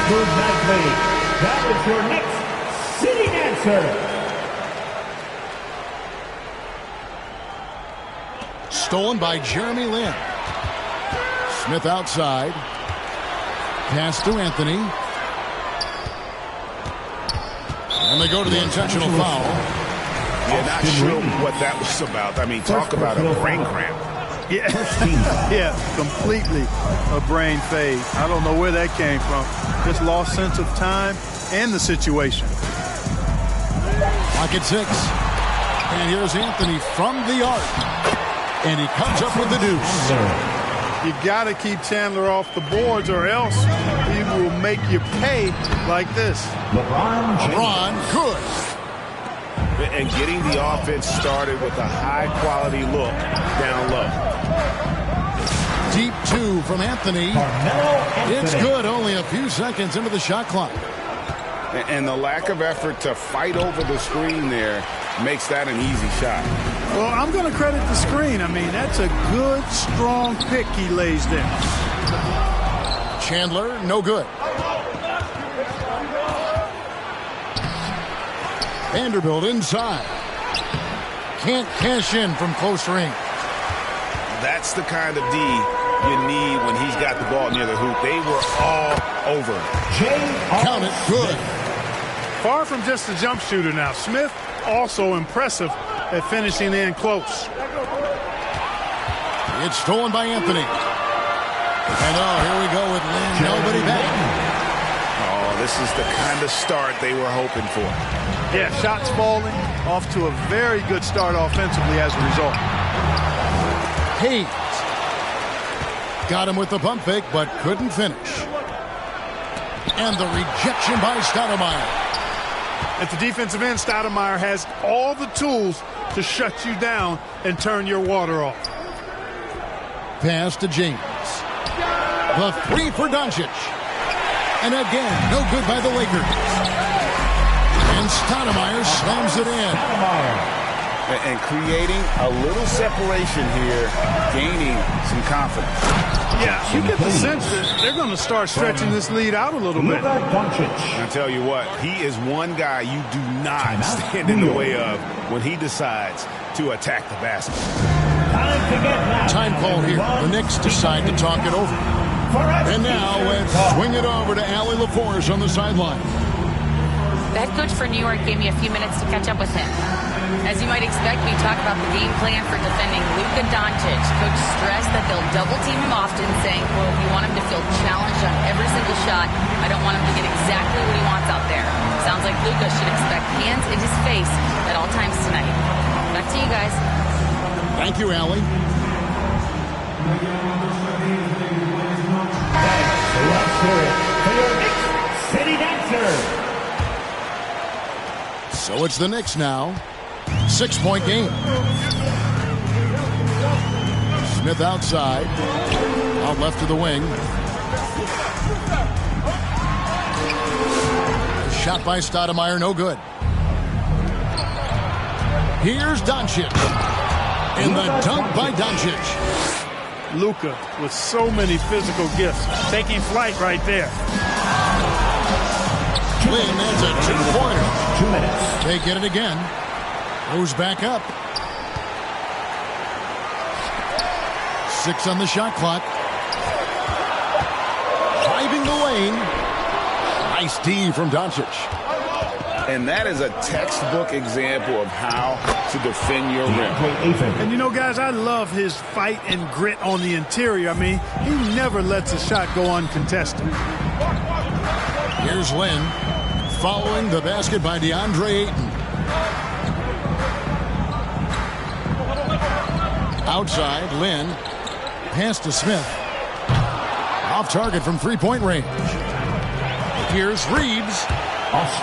Exactly. That is your next sitting answer. Stolen by Jeremy Lin. Smith outside. Pass to Anthony. And they go to the intentional foul. Yeah, not sure what that was about. I mean, talk about a brain cramp. Yeah, yeah, completely a brain phase. I don't know where that came from. Just lost sense of time and the situation. Pocket 6. And here's Anthony from the arc. And he comes up with the deuce. You got to keep Chandler off the boards or else he will make you pay like this. LeBron good. And getting the offense started with a high-quality look down low. Deep 2 from Anthony. It's good, only a few seconds into the shot clock. And the lack of effort to fight over the screen there makes that an easy shot. Well, I'm going to credit the screen. I mean, that's a good, strong pick he lays there. Chandler, no good. Vanderbilt inside. Can't cash in from close range. That's the kind of D you need when he's got the ball near the hoop. They were all over him. Count it, good. Far from just a jump shooter now. Smith also impressive at finishing in close. It's stolen by Anthony. And here we go with Lin. Nobody back. Oh, this is the kind of start they were hoping for. Yeah, shots falling. Off to a very good start offensively as a result. Hayes. Got him with the pump fake, but couldn't finish. And the rejection by Stoudemire. At the defensive end, Stoudemire has all the tools to shut you down and turn your water off. Pass to James. The 3 for Doncic. And again, no good by the Lakers. And Stoudemire slams it in. And creating a little separation here, gaining some confidence. Yeah, you get the sense that they're going to start stretching this lead out a little bit. I tell you what, he is one guy you do not stand in the way of when he decides to attack the basket. Time call here. The Knicks decide to talk it over. And now let's swing it over to Allie LaForce on the sideline. The head coach for New York gave me a few minutes to catch up with him. As you might expect, we talked about the game plan for defending Luka Doncic. Coach stressed that they'll double team him often, saying, quote, "We want him to feel challenged on every single shot. I don't want him to get exactly what he wants out there." Sounds like Luka should expect hands in his face at all times tonight. Back to you guys. Thank you, Allie. Let's hear it for your next city dancer. So it's the Knicks now. 6-point game. Smith outside. Out left to the wing. Shot by Stoudemire, no good. Here's Doncic. And the dunk by Doncic. Luka with so many physical gifts. Taking flight right there. Lin is a 2-pointer. 2 minutes. They get it again. Goes back up. 6 on the shot clock. Driving the lane. Nice D from Doncic. And that is a textbook example of how to defend your rim. And you know, guys, I love his fight and grit on the interior. I mean, he never lets a shot go uncontested. Here's Lin. Following the basket by DeAndre Ayton. Outside, Lin. Pass to Smith. Off target from 3-point range. Here's Reeves.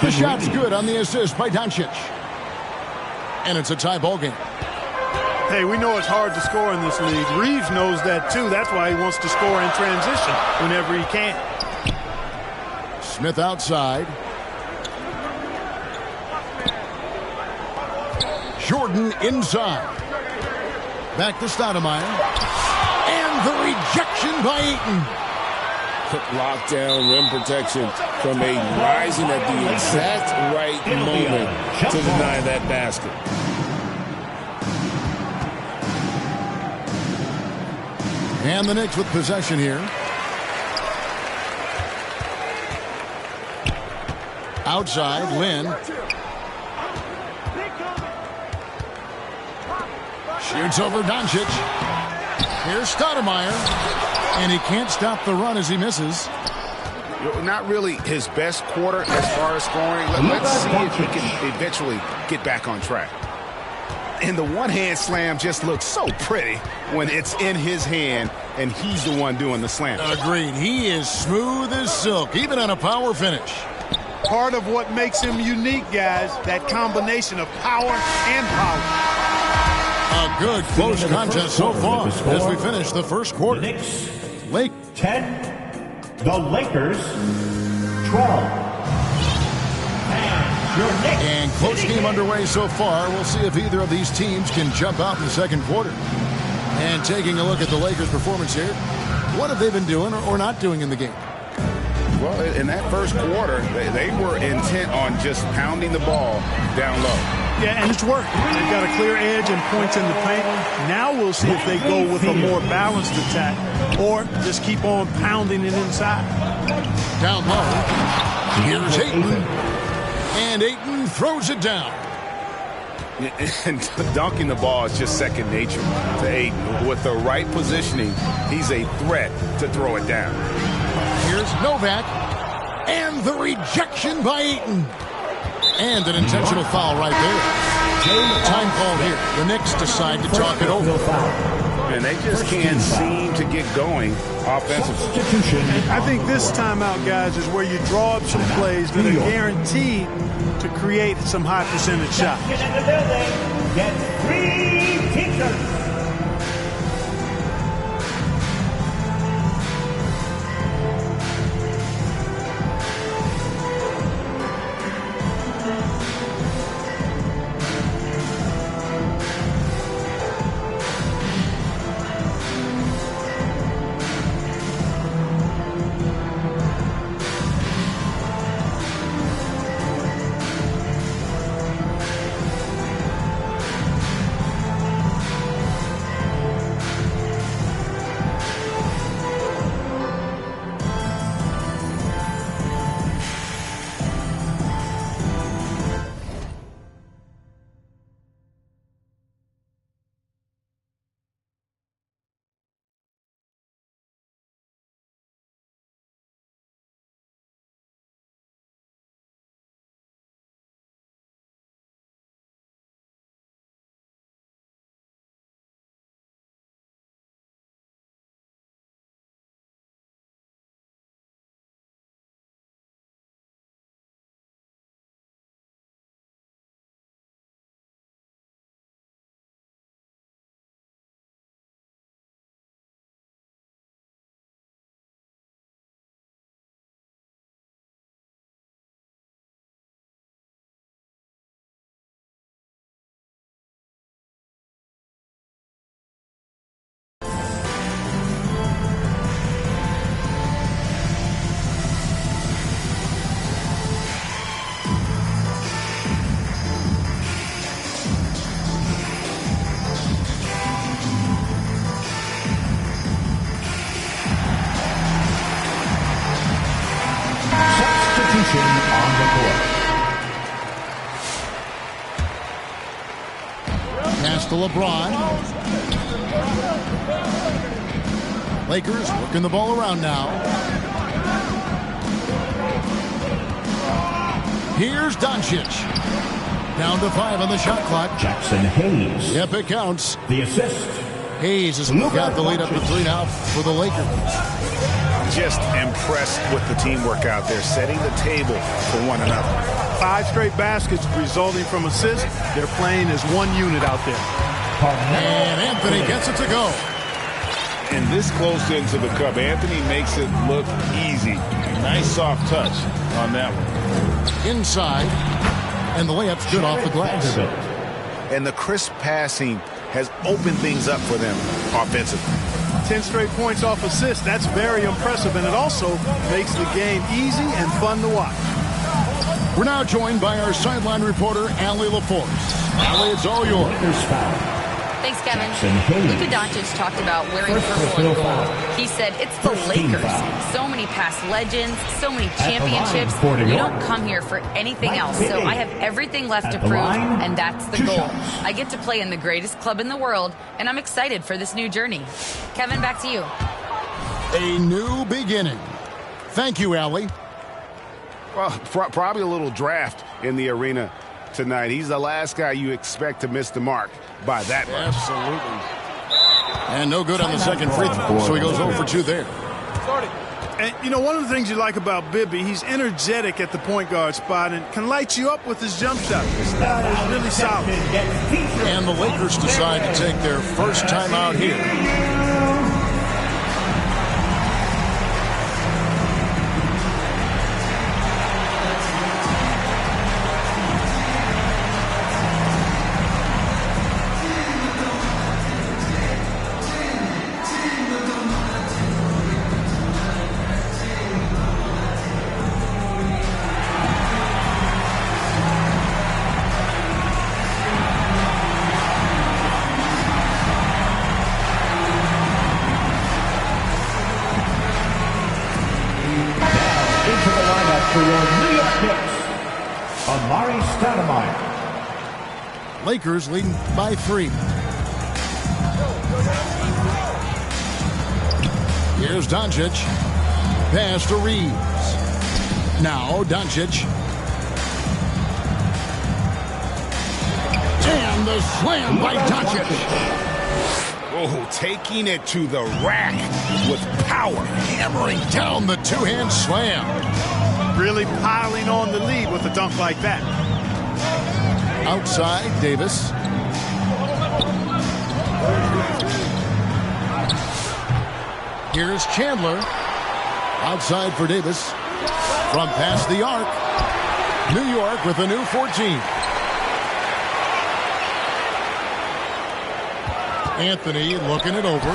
The shot's good on the assist by Doncic. And it's a tie ball game. Hey, we know it's hard to score in this league. Reeves knows that, too. That's why he wants to score in transition whenever he can. Smith outside. Jordan inside. Back to Stoudemire. And the rejection by Ayton. Lockdown, rim protection from a rising at the exact right moment to deny that basket. And the Knicks with possession here. Outside, Lynn. Shoots over Doncic. Here's Stoudemire. And he can't stop the run as he misses. Not really his best quarter as far as scoring. Let's see if he can eventually get back on track. And the one-hand slam just looks so pretty when it's in his hand and he's the one doing the slam. Agreed. He is smooth as silk, even on a power finish. Part of what makes him unique, guys, that combination of power and power. A good close contest so far as we finish the first quarter. Knicks Lake 10, the Lakers 12. And close game underway so far. We'll see if either of these teams can jump out in the second quarter. And taking a look at the Lakers' performance here, what have they been doing or not doing in the game? Well, in that first quarter, they were intent on just pounding the ball down low. Yeah, and it's worked. They've got a clear edge and points in the paint. Now we'll see if they go with a more balanced attack or just keep on pounding it inside. Down low. Here's Ayton. And Ayton throws it down. And dunking the ball is just second nature to Ayton. With the right positioning, he's a threat to throw it down. Here's Novak. And the rejection by Ayton. And an intentional foul right there. Time call here. The Knicks decide to talk it over. And they just can't seem to get going offensively. I think this timeout, guys, is where you draw up some plays that are guaranteed to create some high percentage shots. Get in the building. Get 3 teachers. On the court. Pass to LeBron. Lakers working the ball around now. Here's Doncic. Down to 5 on the shot clock. Jackson Hayes. Yep, it counts. The assist. Hayes has got the lead up to 3 now for the Lakers. Just impressed with the teamwork out there, setting the table for one another. 5 straight baskets resulting from assists. They're playing as one unit out there. And Anthony gets it to go. And this close into the cup, Anthony makes it look easy. Nice soft touch on that one. Inside. And the layup's good off the glass. And the crisp passing has opened things up for them offensively. 10 straight points off assists. That's very impressive, and it also makes the game easy and fun to watch. We're now joined by our sideline reporter, Allie LaForce. Allie, it's all yours. Thanks, Kevin. Luka Doncic talked about wearing purple and gold. He said, it's the Lakers. So many past legends, so many championships. You don't come here for anything else. So I have everything left to prove, and that's the goal. I get to play in the greatest club in the world, and I'm excited for this new journey. Kevin, back to you. A new beginning. Thank you, Allie. Well, probably a little draft in the arena tonight. He's the last guy you expect to miss the mark by that much. Absolutely. And no good on the second free throw, so he goes 0 for 2 there. And, you know, one of the things you like about Bibby, he's energetic at the point guard spot and can light you up with his jump shot. It's really solid. And the Lakers decide to take their first time out here. Lakers leading by 3. Here's Doncic. Pass to Reeves. Now Doncic. And the slam by Doncic. Oh, taking it to the rack with power. Hammering down the two-hand slam. Really piling on the lead with a dunk like that. Outside, Davis. Here's Chandler. Outside for Davis. From past the arc. New York with a new 14. Anthony looking it over.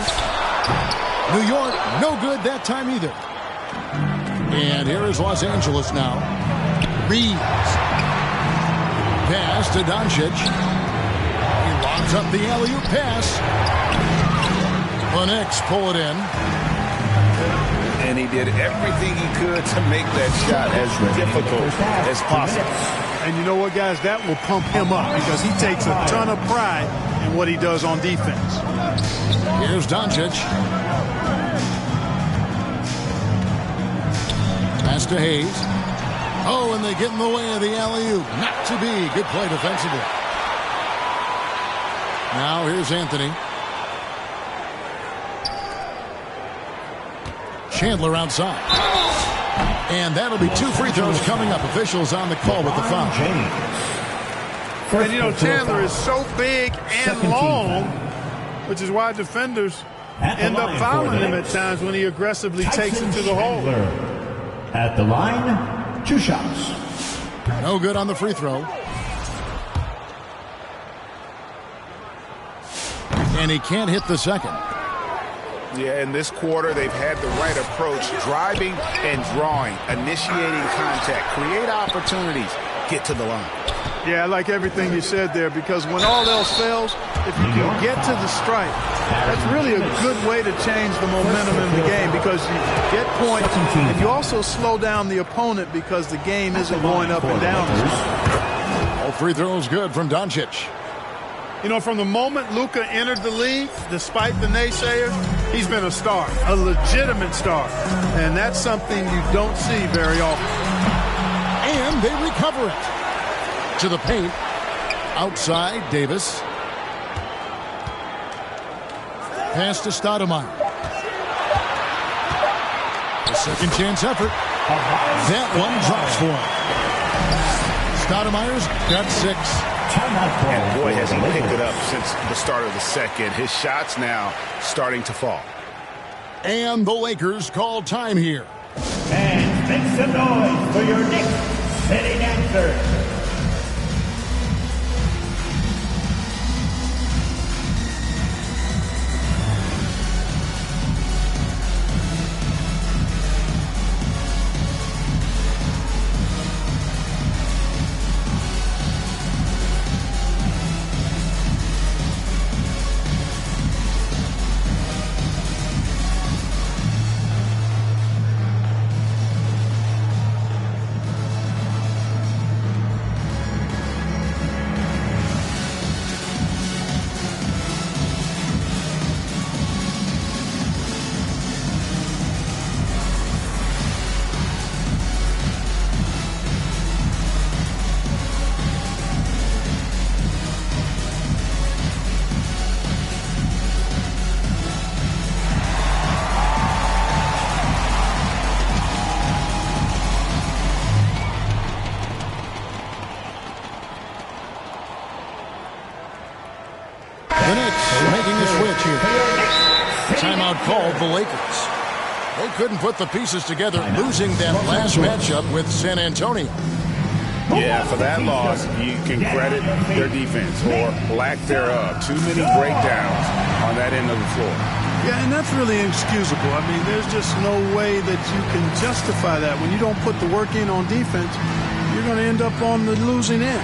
New York, no good that time either. And here is Los Angeles now. Reeves. Pass to Doncic. He lobs up the alley-oop pass. The Knicks pull it in. And he did everything he could to make that shot as difficult as possible. And you know what, guys? That will pump him up because he takes a ton of pride in what he does on defense. Here's Doncic. Pass to Hayes. Oh, and they get in the way of the alley-oop. Not to be. Good play defensively. Now here's Anthony. Chandler outside. And that'll be 2 free throws coming up. Officials on the call with the foul. And, you know, Chandler is so big and long, which is why defenders end up fouling him at times when he aggressively takes it to the hole. At the line, 2 shots. No good on the free throw. And he can't hit the second. Yeah, in this quarter, they've had the right approach, driving and drawing, initiating contact, create opportunities, get to the line. Yeah, I like everything you said there because when all else fails, if you can get to the stripe, that's really a good way to change the momentum in the game because you get points and you also slow down the opponent because the game isn't going up and down. All free throws good from Doncic. You know, from the moment Luka entered the league, despite the naysayers, he's been a star, a legitimate star. And that's something you don't see very often. And they recover it. To the paint. Outside, Davis. Pass to Stoudemire. A second chance effort. That one drops for him. Stoudemire's got 6. And boy, has he picked it up since the start of the second. His shots now starting to fall. And the Lakers call time here. And make some noise for your next sitting answer. called the Lakers. They couldn't put the pieces together, losing that last matchup with San Antonio. Yeah, for that loss, you can credit their defense or lack thereof. Too many breakdowns on that end of the floor. Yeah, and that's really inexcusable. I mean, there's just no way that you can justify that. When you don't put the work in on defense, you're going to end up on the losing end.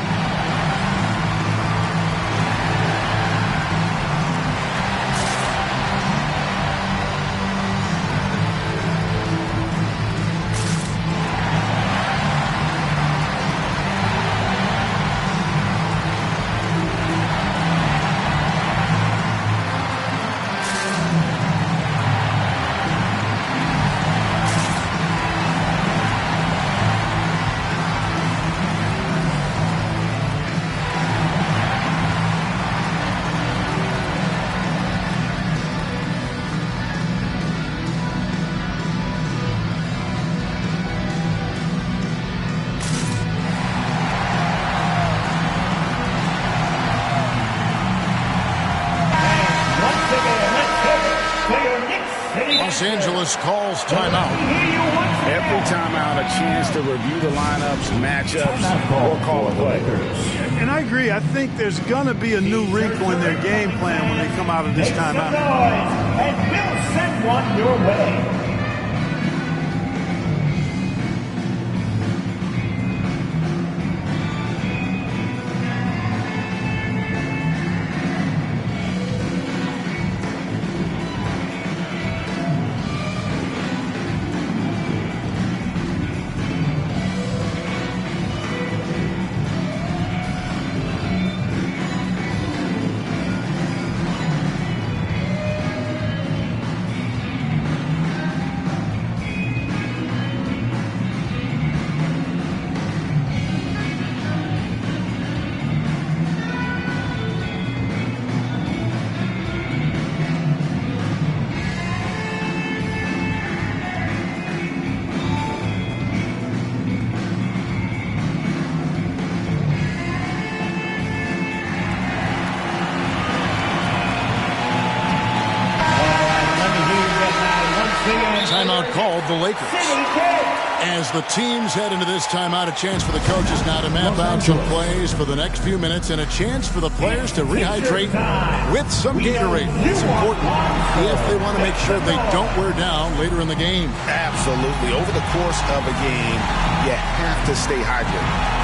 Los Angeles calls timeout. Every timeout, a chance to review the lineups, matchups, or call a play. And I agree. I think there's going to be a new wrinkle in their game plan when they come out of this timeout. And we'll send one your way. Timeout called the Lakers. As the teams head into this timeout, a chance for the coaches now to map out some plays for the next few minutes and a chance for the players to rehydrate with some Gatorade. It's important if they want to make sure they don't wear down later in the game. Absolutely. Over the course of a game, you have to stay hydrated.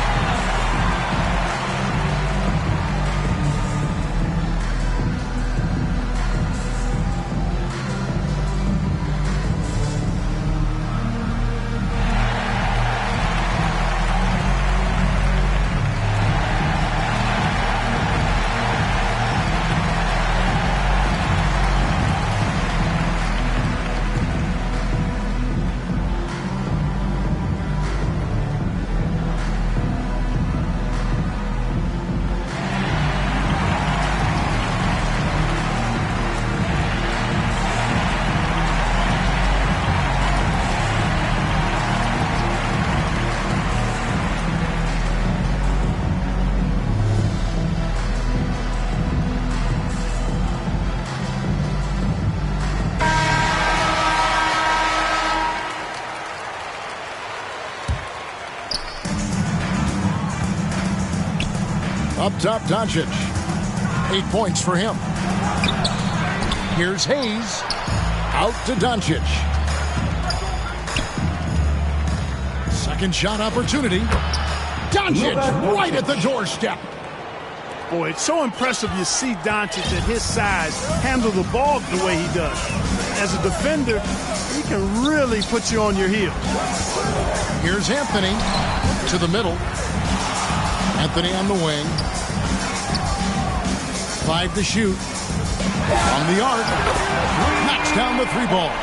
Up top, Doncic. 8 points for him. Here's Hayes. Out to Doncic. Second shot opportunity. Doncic right at the doorstep. Boy, it's so impressive you see Doncic at his size handle the ball the way he does. As a defender, he can really put you on your heels. Here's Anthony to the middle. Anthony on the wing. 5 to shoot. On the arc. Knocks down the 3-ball.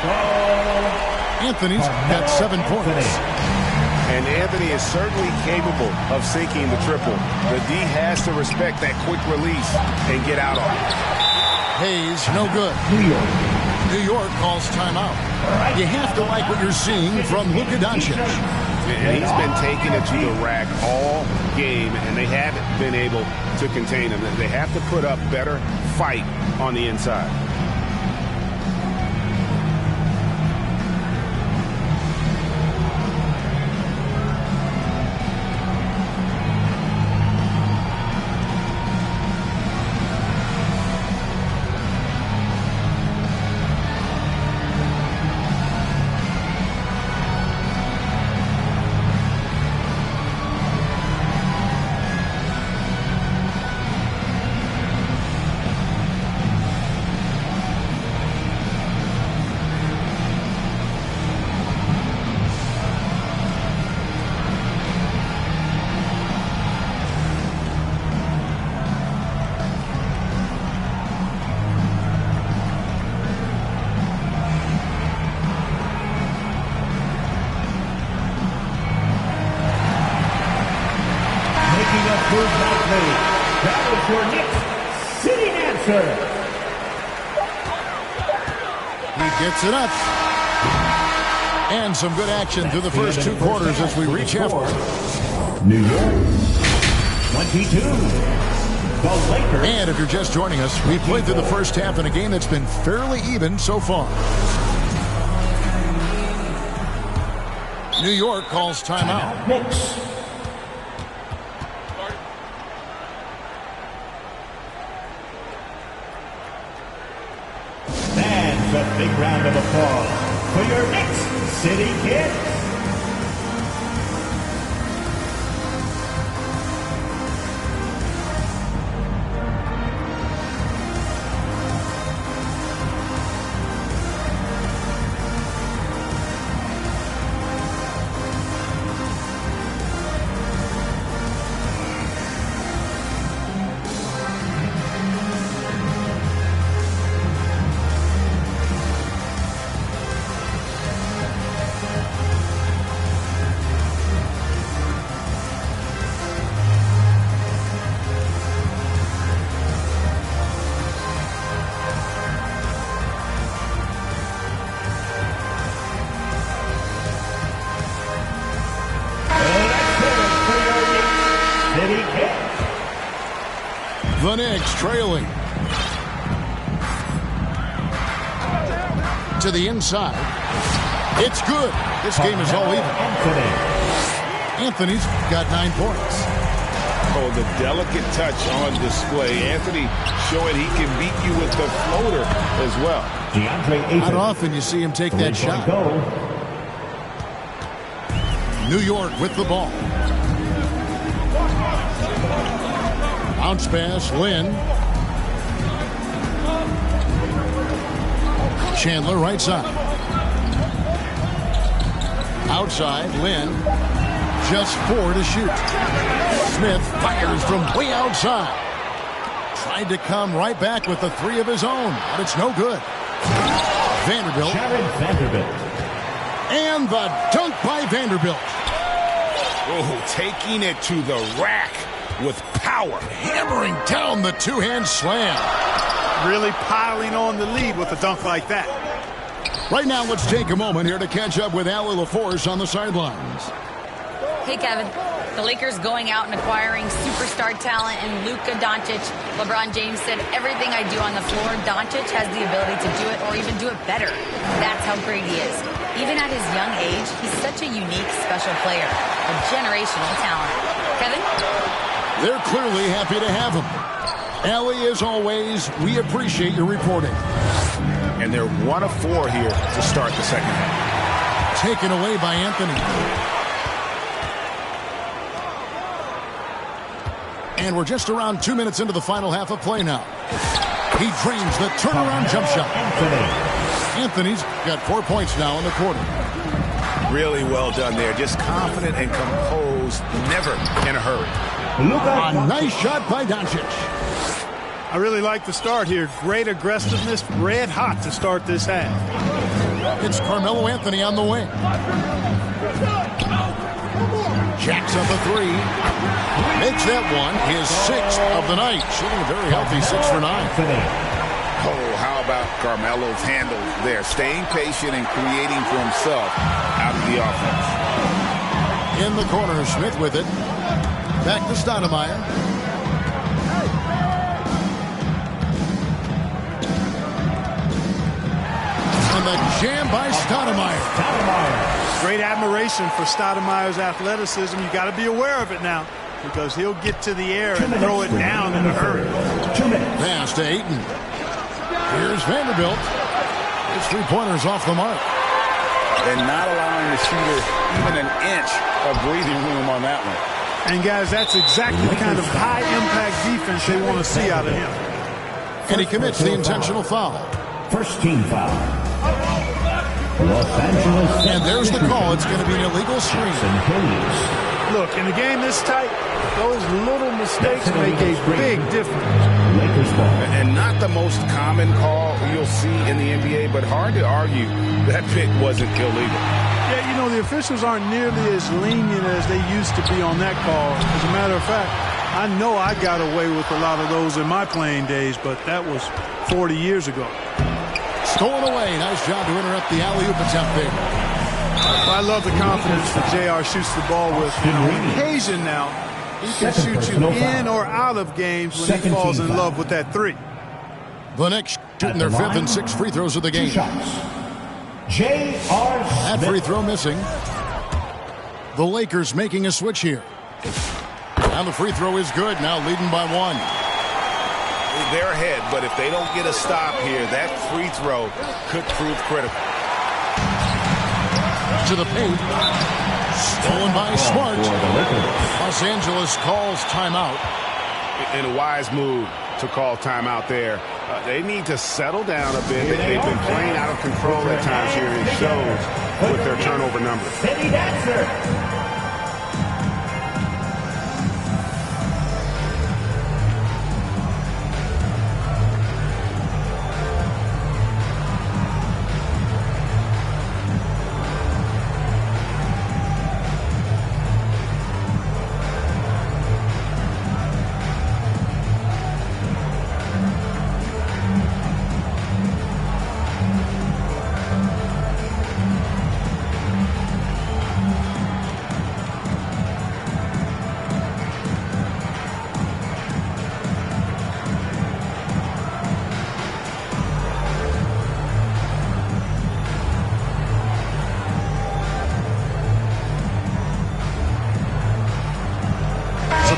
Anthony's got 7 points. And Anthony is certainly capable of sinking the triple. The D has to respect that quick release and get out on it. Hayes, no good. New York calls timeout. You have to like what you're seeing from Luka Doncic. And he's been taking it to the rack all game, and they haven't been able to contain him. They have to put up better fight on the inside. move nicely. That was your next sitting answer. He gets it up. And some good action through the first 2 quarters as we reach halfway. New York, 22. The Lakers. And if you're just joining us, we played through the first half in a game that's been fairly even so far. New York calls timeout. Knicks. And a big round of applause for your next City Kid. The Knicks trailing. To the inside. It's good. This game is all even. Anthony's got 9 points. Oh, the delicate touch on display. Anthony showing he can beat you with the floater as well. Not often you see him take that shot. New York with the ball. Bounce pass, Lynn. Chandler right side. Outside, Lynn. Just 4 to shoot. Smith fires from way outside. Tried to come right back with the 3 of his own, but it's no good. Vanderbilt. And the dunk by Vanderbilt. Oh, taking it to the rack with power. Hammering down the 2-hand slam. Really piling on the lead with a dunk like that. Right now, let's take a moment here to catch up with Allie LaForce on the sidelines. Hey, Kevin. The Lakers going out and acquiring superstar talent in Luka Doncic. LeBron James said, everything I do on the floor, Doncic has the ability to do it or even do it better. That's how great he is. Even at his young age, he's such a unique, special player. A generational talent. Kevin? They're clearly happy to have him. Allie, as always, we appreciate your reporting. And they're 1 of 4 here to start the second half. Taken away by Anthony. And we're just around 2 minutes into the final half of play now. He drains the turnaround jump shot. Anthony's got 4 points now in the quarter. Really well done there. Just confident and composed, never in a hurry. A nice shot by Doncic. I really like the start here. Great aggressiveness, red hot to start this half. It's Carmelo Anthony on the wing. Jacks up a 3. Makes that one his 6th of the night. Shooting a very healthy 6 for 9. Oh, how about Carmelo's handle there? Staying patient and creating for himself out of the offense. In the corner, Smith with it. Back to Stoudemire. And the jam by Stoudemire. Great admiration for Stoudemire's athleticism. You got to be aware of it now, because he'll get to the air and throw it down in a hurry. Pass to Ayton. Here's Vanderbilt. His 3-pointer's off the mark. And not allowing the shooter even an inch of breathing room on that one. And guys, that's exactly the kind of high-impact defense they want to see out of him. And he commits the intentional foul. First team foul. Los Angeles. And there's the call. It's going to be an illegal screen. Look, in a game this tight, those little mistakes make a big difference. And not the most common call you'll see in the NBA, but hard to argue that pick wasn't illegal. Yeah, you know, the officials aren't nearly as lenient as they used to be on that call. As a matter of fact, I know I got away with a lot of those in my playing days, but that was 40 years ago. Stolen away. Nice job to interrupt the alley-oop attempt there. I love the confidence that JR shoots the ball with. On occasion now, he can shoot you in or out of games when he falls in love with that three. The Knicks shooting their 5th and 6th free throws of the game. That free throw missing. The Lakers making a switch here. And the free throw is good, now leading by 1. They're ahead, but if they don't get a stop here, that free throw could prove critical. To the paint. Stolen by Smart. Los Angeles calls timeout. In a wise move to call timeout there. They need to settle down a bit. They've been playing out of control at times here, and it shows with their turnover numbers. City Dancer.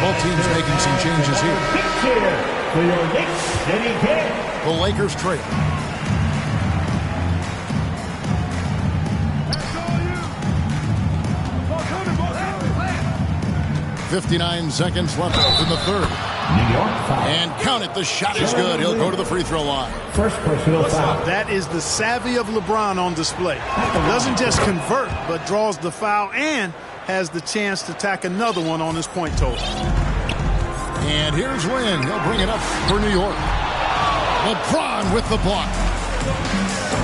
Both teams making some changes here. For your Knicks City Kings. The Lakers trail. .59 seconds left in the third. And count it, the shot is good. He'll go to the free throw line. First personal foul. That is the savvy of LeBron on display. Doesn't just convert, but draws the foul and has the chance to tack another one on his point total. And here's Lynn. He'll bring it up for New York. LeBron with the block.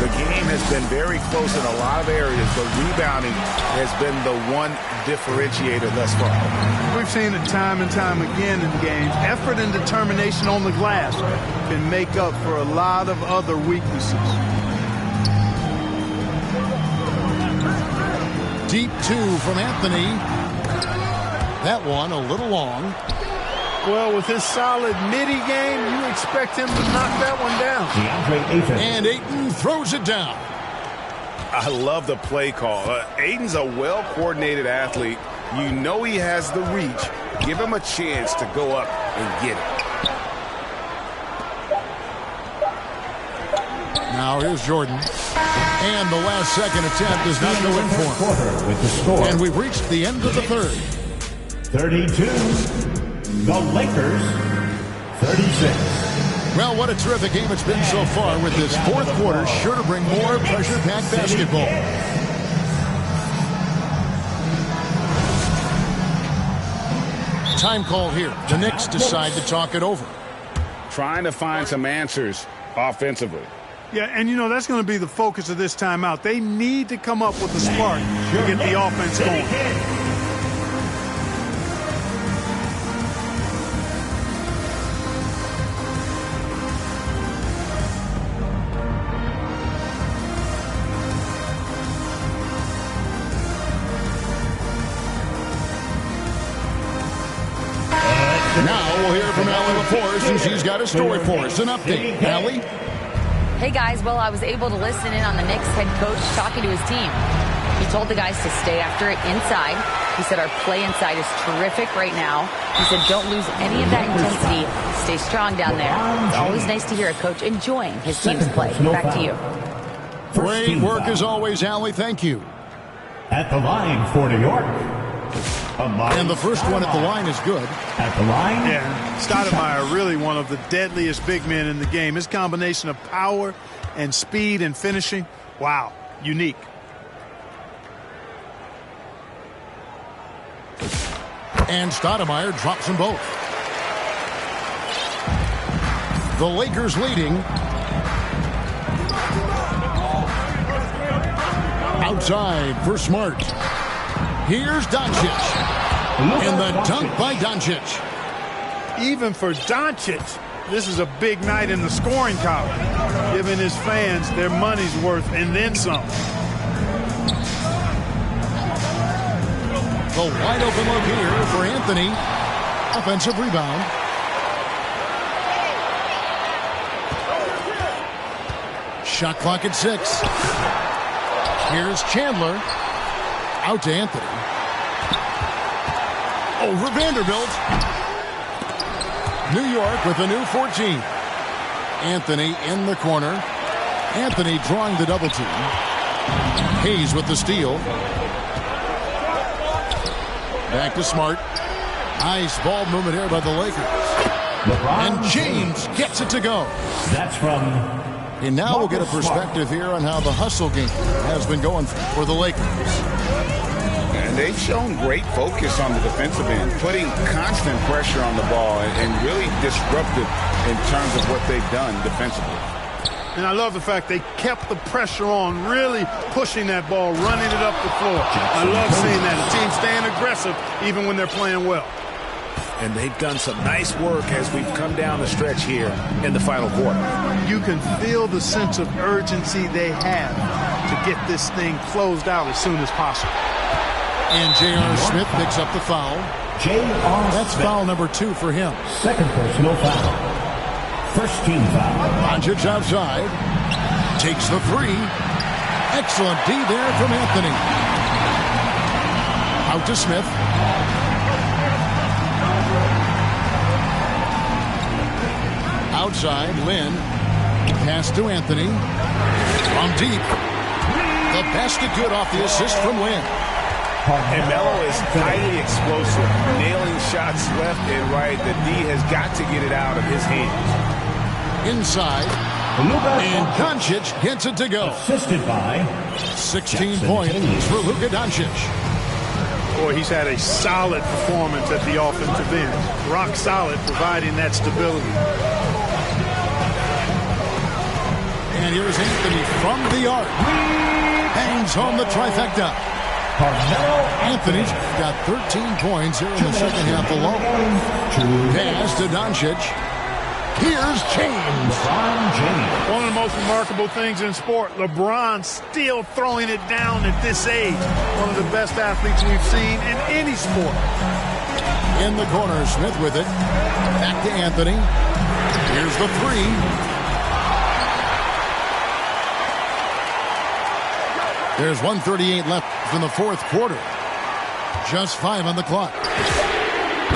The game has been very close in a lot of areas, but rebounding has been the one differentiator thus far. We've seen it time and time again in games. Effort and determination on the glass can make up for a lot of other weaknesses. Deep two from Anthony. That one a little long. Well, with his solid midi game, you expect him to knock that one down. And Ayton throws it down. I love the play call. Ayton's a well-coordinated athlete. You know he has the reach. Give him a chance to go up and get it. Now here's Jordan. And the last second attempt does not go in for him. And we've reached the end of the third. 32. The Lakers, 36. Well, what a terrific game it's been so far with this fourth quarter. Sure to bring more pressure-packed basketball. Time call here. The Knicks decide to talk it over. Trying to find some answers offensively. Yeah, and you know, that's going to be the focus of this timeout. They need to come up with a spark to get the offense going. Now we'll hear from Allie LaForce, and she's got a story for us. An update. Allie? Hey, guys. Well, I was able to listen in on the Knicks head coach talking to his team. He told the guys to stay after it inside. He said our play inside is terrific right now. He said don't lose any of that intensity. Stay strong down there. It's always nice to hear a coach enjoying his team's play. Back to you. Great work as always, Allie. Thank you. At the line for New York. And the first one at the line is good. At the line. Yeah, Stoudemire, really one of the deadliest big men in the game. His combination of power and speed and finishing, wow, unique. And Stoudemire drops them both. The Lakers leading. Outside for Smart. Here's Doncic. And the dunk by Doncic. even for Doncic, this is a big night in the scoring column, giving his fans their money's worth and then some. The wide open look here for Anthony. Offensive rebound. Shot clock at 6. Here's Chandler. Out to Anthony. Over Vanderbilt. New York with a new 14. Anthony in the corner. Anthony drawing the double team. Hayes with the steal. Back to Smart. Nice ball movement here by the Lakers. And James gets it to go. That's from... And now we'll get a perspective here on how the hustle game has been going for the Lakers. And they've shown great focus on the defensive end, putting constant pressure on the ball and really disruptive in terms of what they've done defensively. And I love the fact they kept the pressure on, really pushing that ball, running it up the floor. I love seeing that. The team staying aggressive even when they're playing well. And they've done some nice work as we've come down the stretch here in the final quarter. You can feel the sense of urgency they have to get this thing closed out as soon as possible. And J.R. Smith picks up the foul. That's foul number 2 for him. Second personal foul. First team foul. Doncic outside. Takes the 3. Excellent D there from Anthony. Out to Smith. Outside, Lynn. Pass to Anthony. From deep. The basket good off the assist from Lynn. And Melo is highly explosive, nailing shots left and right. The D has got to get it out of his hands. Inside. And Doncic gets it to go. Assisted by 16 points for Luka Doncic. Boy, he's had a solid performance at the offensive end. Rock solid, providing that stability. And here's Anthony from the arc. Hangs home the trifecta. Anthony's got 13 points here in the second half alone. Pass to Doncic. Here's James. One of the most remarkable things in sport, LeBron still throwing it down at this age. One of the best athletes we've seen in any sport. In the corner, Smith with it. Back to Anthony. Here's the 3. There's 1:38 left in the fourth quarter. Just 5 on the clock.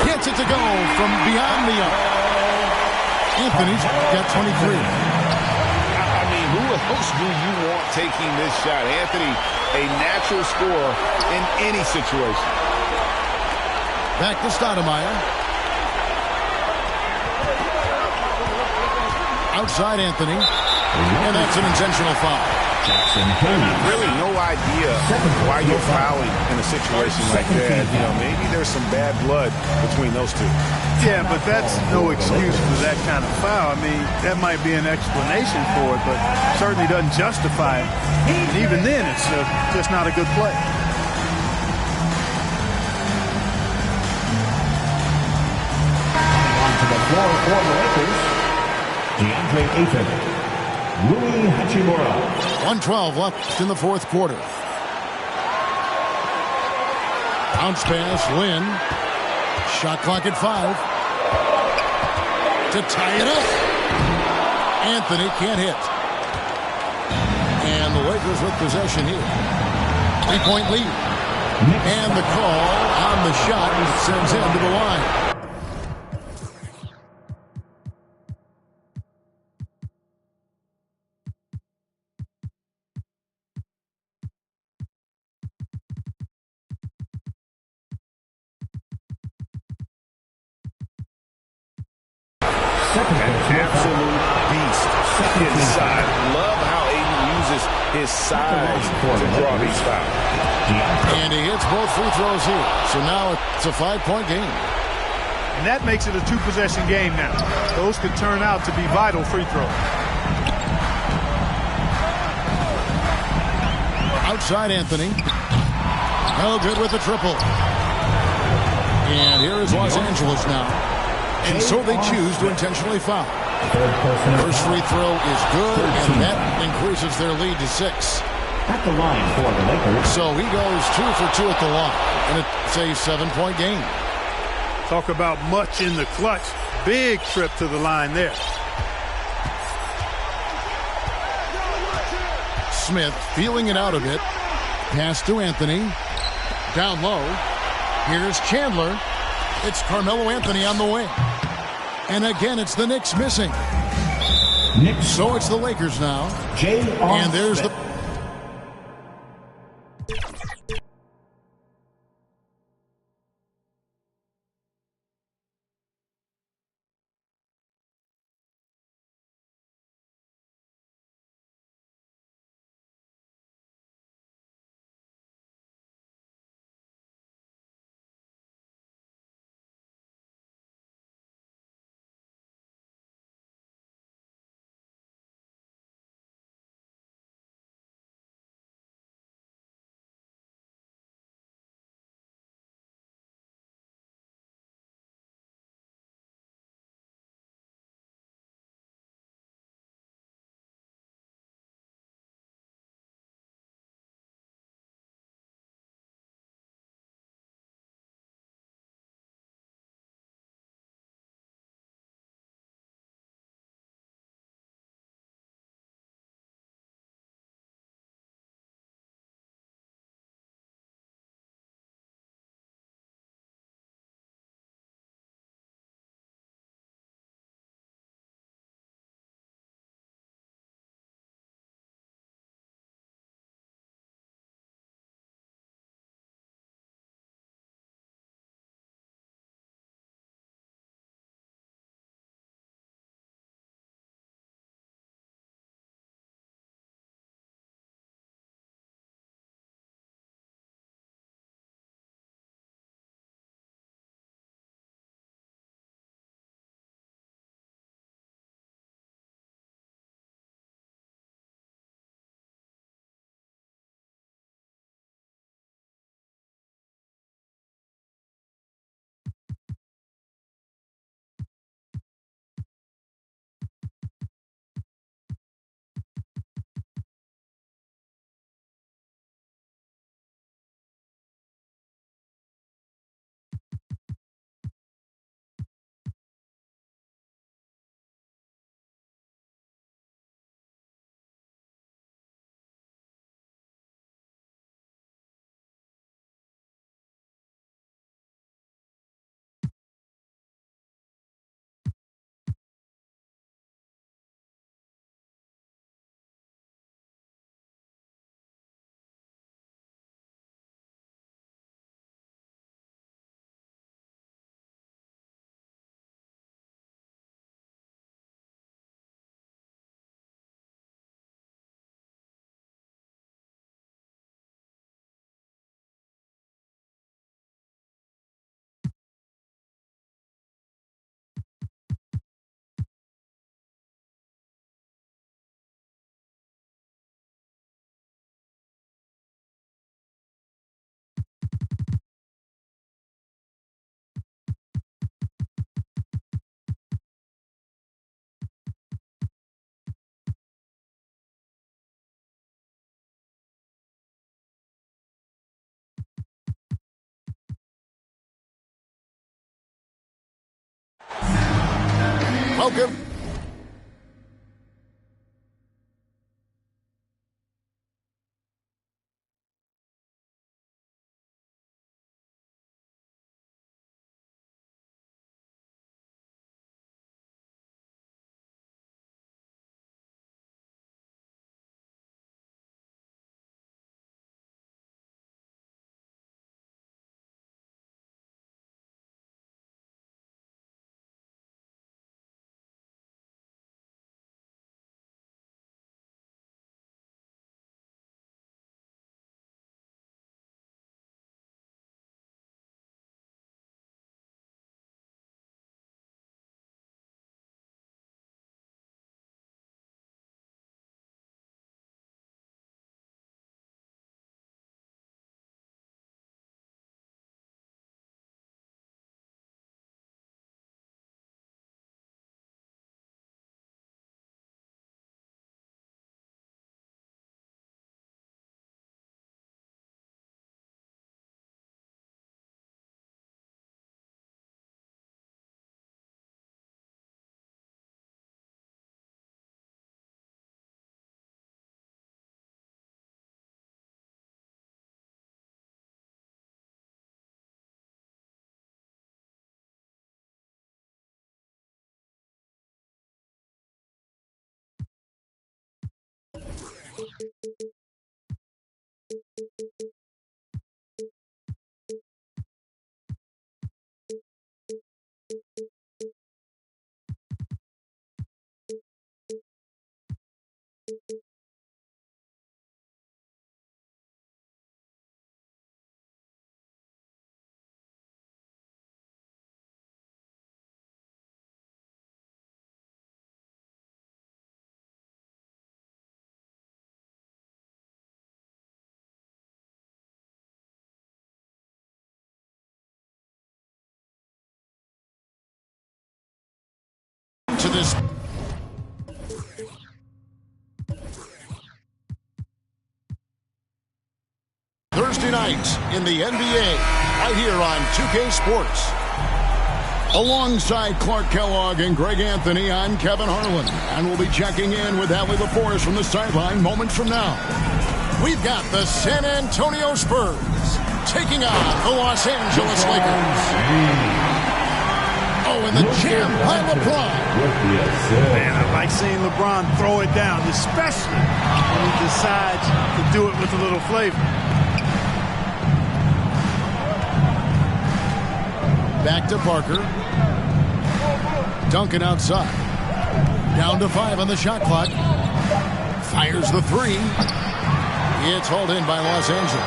Gets it to go from beyond the arc. Anthony's got 23. I mean, who else do you want taking this shot? Anthony, a natural scorer in any situation. Back to Stoudemire. Outside Anthony. And that's an intentional foul. Really no idea why you're fouling in a situation like that. You know, maybe there's some bad blood between those two. Yeah, but that's no excuse for that kind of foul. I mean, that might be an explanation for it, but certainly doesn't justify it. And even then, it's just not a good play. On to the floor for the Lakers, DeAndre Ayton. Rui Hachimura. 1:12 left in the fourth quarter. Bounce pass, Lynn. Shot clock at 5. To tie it up. Anthony can't hit. And the Lakers with possession here. 3-point lead. And the call on the shot sends him to the line. Absolute beast inside. Love how Aiden uses his size to draw these fouls. And he hits both free throws here. So now it's a 5-point game. And that makes it a 2-possession game now. Those could turn out to be vital free throws. Outside Anthony. No good with the triple. And here is Los Angeles now. And so they choose to intentionally foul. First free throw is good, and that increases their lead to 6. At the line for the Lakers. So he goes 2 for 2 at the line, and it's a 7-point game. Talk about much in the clutch. Big trip to the line there. Smith feeling it out a bit. Pass to Anthony. Down low. Here's Chandler. It's Carmelo Anthony on the wing. And again, it's the Knicks missing. So it's the Lakers now. And there's the... Welcome to this. Thursday night in the NBA, right here on 2K Sports. Alongside Clark Kellogg and Greg Anthony, I'm Kevin Harlan, and we'll be checking in with Allie LaForest from the sideline moments from now. We've got the San Antonio Spurs taking on the Los Angeles Lakers. Oh, and the jam by LeBron. Man, I like seeing LeBron throw it down, especially when he decides to do it with a little flavor. Back to Parker. Duncan outside. Down to 5 on the shot clock. Fires the 3. It's hauled in by Los Angeles.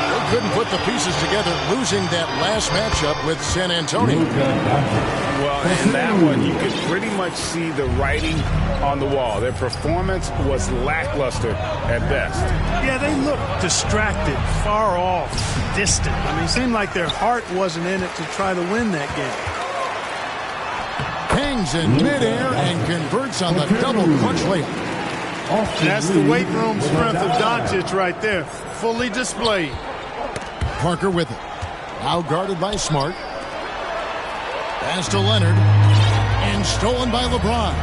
They couldn't put the pieces together, losing that last matchup with San Antonio. Well, in that one, you could pretty much see the writing on the wall. Their performance was lackluster at best. Yeah, they looked distracted, far off, distant. I mean, it seemed like their heart wasn't in it to try to win that game. Hangs in midair and converts on the double clutch layup. That's the weight room strength of Doncic right there, fully displayed. Parker with it. Now guarded by Smart. Pass to Leonard. And stolen by LeBron.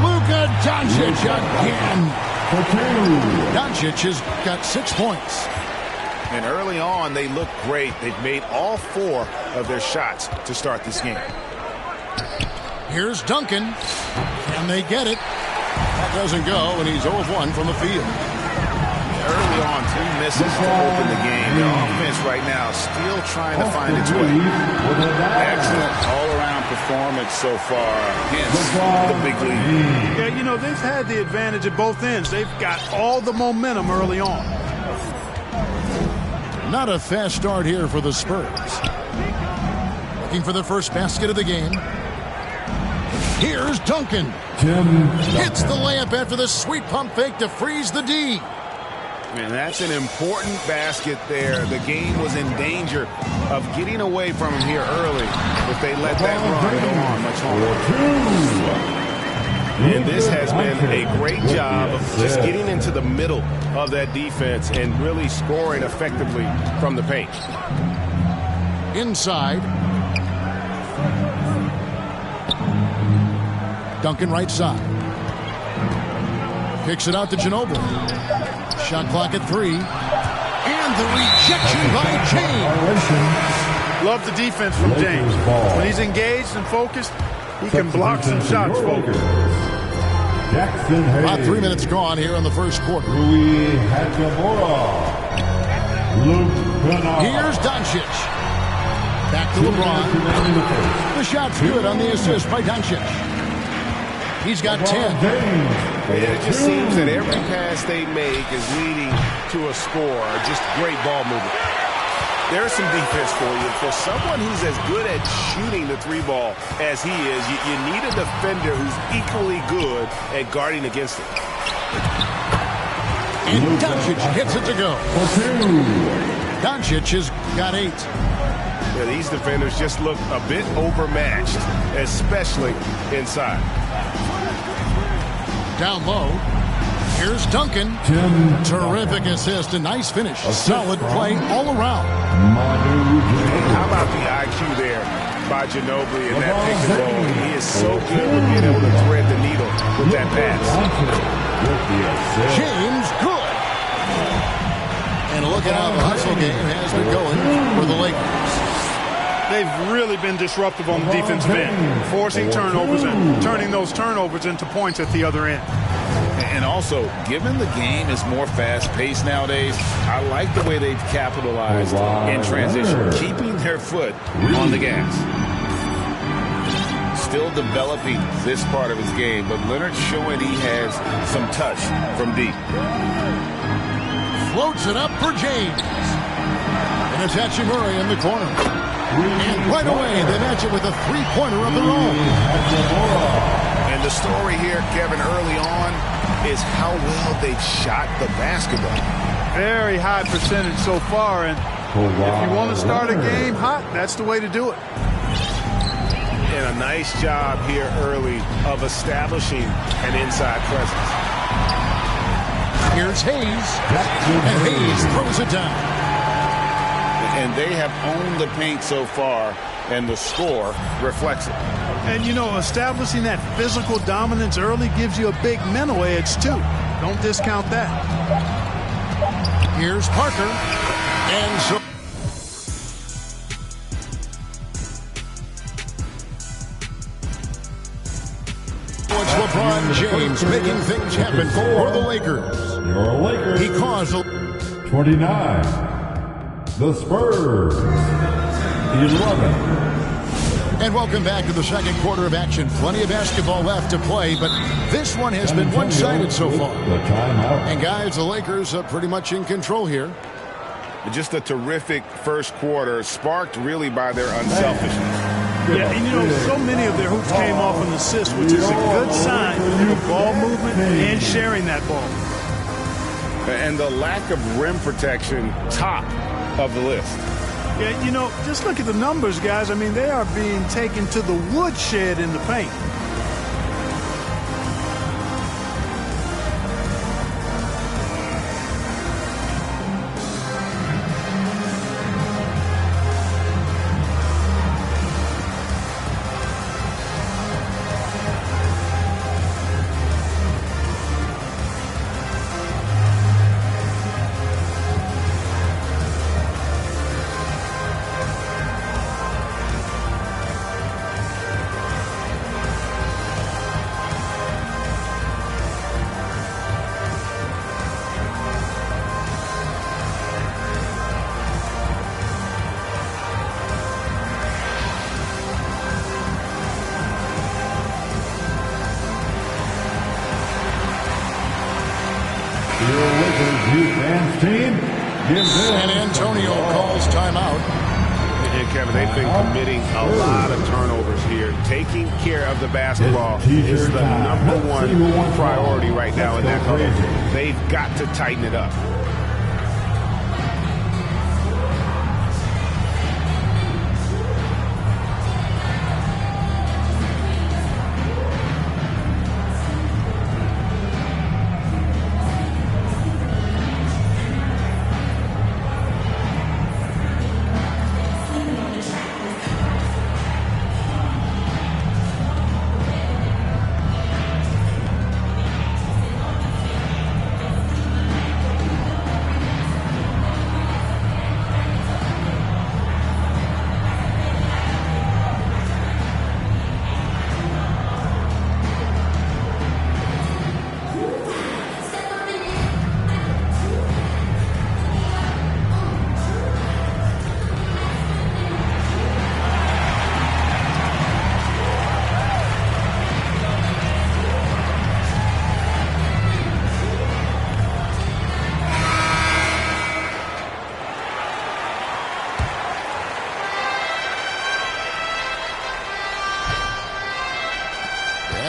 Luka Doncic again. Doncic has got 6 points. And early on, they looked great. They've made all 4 of their shots to start this game. Here's Duncan. Can they get it? That doesn't go, and he's 0 of 1 from the field. Early on, 3 misses to open the game. The offense right now still trying to find its way. Excellent all-around performance so far against the big league. Yeah, you know, they've had the advantage at both ends. They've got all the momentum early on. Not a fast start here for the Spurs. Looking for the first basket of the game. Here's Duncan. Hits the layup after the sweet pump fake to freeze the D. And that's an important basket there. The game was in danger of getting away from him here early if they let that run go on much longer. And this has been a great job of just getting into the middle of that defense and really scoring effectively from the paint. Inside. Duncan right side. Kicks it out to Ginobili. Shot clock at 3. And the rejection by James. Love the defense from James. When he's engaged and focused, he can block some shots, folks. About 3 minutes gone here in the first quarter. Here's Doncic. Back to LeBron. The shot's good on the assist by Doncic. He's got 10. It just seems that every pass they make is leading to a score. Just great ball movement. There's some defense for you. For someone who's as good at shooting the 3-ball as he is, you need a defender who's equally good at guarding against it. And Doncic gets it to go. Doncic has got 8. Yeah, these defenders just look a bit overmatched, especially inside. Down low. Here's Duncan. Terrific assist, a nice finish. Solid play all around. How about the IQ there by Ginobili in that pick and roll? He is so good with being able to thread the needle with that pass. James good. And look at how the hustle game has been going for the Lakers. They've really been disruptive on the defensive end, forcing turnovers and turning those turnovers into points at the other end. And also, given the game is more fast-paced nowadays, I like the way they've capitalized in transition, keeping their foot on the gas. Still developing this part of his game, but Leonard showing he has some touch from deep. Floats it up for James. And it's Hachimura in the corner. And right away, they match it with a 3-pointer of their own. And the story here, Kevin, early on is how well they've shot the basketball. Very high percentage so far, and if you want to start a game hot, that's the way to do it. And a nice job here early of establishing an inside presence. Here's Hayes. And Hayes throws it down. And they have owned the paint so far, and the score reflects it. And, you know, establishing that physical dominance early gives you a big mental edge, too. Don't discount that. Here's Parker. And so it's LeBron James making things happen for the Lakers. Your Lakers. He caused 29. The Spurs. 11. And welcome back to the second quarter of action. Plenty of basketball left to play, but this one has been one-sided so far. And guys, the Lakers are pretty much in control here. Just a terrific first quarter, sparked really by their unselfishness. Yeah, and you know, so many of their hoops came off an assist, which is a good sign of ball movement and sharing that ball. And the lack of rim protection, top of the list. Yeah, you know, just look at the numbers, guys. I mean, they are being taken to the woodshed in the paint. San Antonio calls timeout. And Kevin, they've been committing a lot of turnovers here. Taking care of the basketball is the number one priority right now in that huddle. They've got to tighten it up.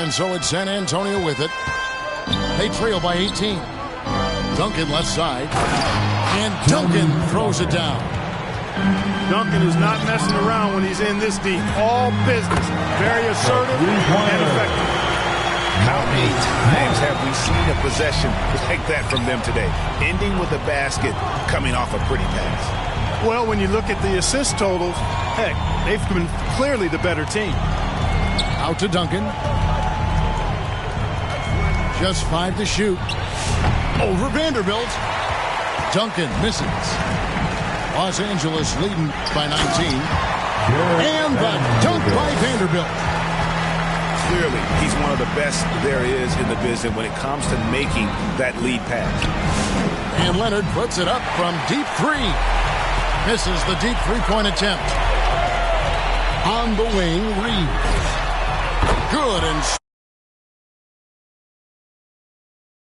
And so it's San Antonio with it. They trail by 18. Duncan left side. And Duncan throws it down. Duncan is not messing around when he's in this deep. All business. Very assertive and effective. How many times have we seen a possession like that from them today? Ending with a basket, coming off a pretty pass. Well, when you look at the assist totals, heck, they've been clearly the better team. Out to Duncan. Just 5 to shoot. Over Vanderbilt. Duncan misses. Los Angeles leading by 19. And the dunk by Vanderbilt. Clearly, he's one of the best there is in the business when it comes to making that lead pass. And Leonard puts it up from deep 3. Misses the deep three-point attempt. On the wing, Reeves. Good and